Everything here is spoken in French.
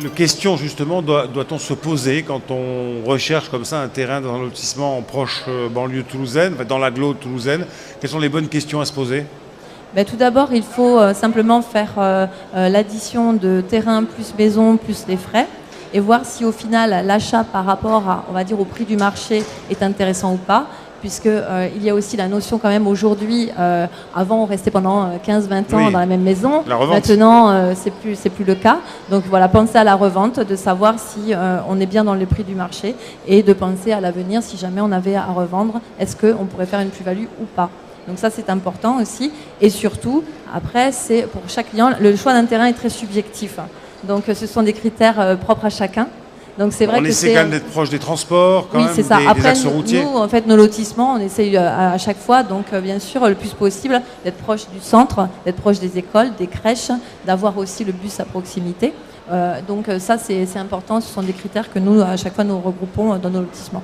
question justement doit-on se poser quand on recherche comme ça un terrain dans un lotissement en proche banlieue toulousaine, enfin, dans l'agglo toulousaine? Quelles sont les bonnes questions à se poser? Tout d'abord, il faut simplement faire l'addition de terrain plus maison plus les frais et voir si au final l'achat par rapport à, on va dire, au prix du marché est intéressant ou pas. Puisqu'il y a aussi la notion quand même aujourd'hui, avant on restait pendant 15-20 ans dans la même maison, maintenant c'est plus le cas. Donc voilà, penser à la revente, de savoir si on est bien dans le prix du marché et de penser à l'avenir si jamais on avait à revendre, est-ce qu'on pourrait faire une plus-value ou pas. Donc ça c'est important aussi et surtout après c'est pour chaque client, le choix d'un terrain est très subjectif. Donc ce sont des critères propres à chacun. Donc c'est vrai on essaie quand même d'être proche des transports, quand même, c'est ça. Des axes routiers. Nous, en fait, nos lotissements, on essaye à chaque fois, donc bien sûr, le plus possible, d'être proche du centre, d'être proche des écoles, des crèches, d'avoir aussi le bus à proximité. Donc ça, c'est important. Ce sont des critères que nous, à chaque fois, nous regroupons dans nos lotissements.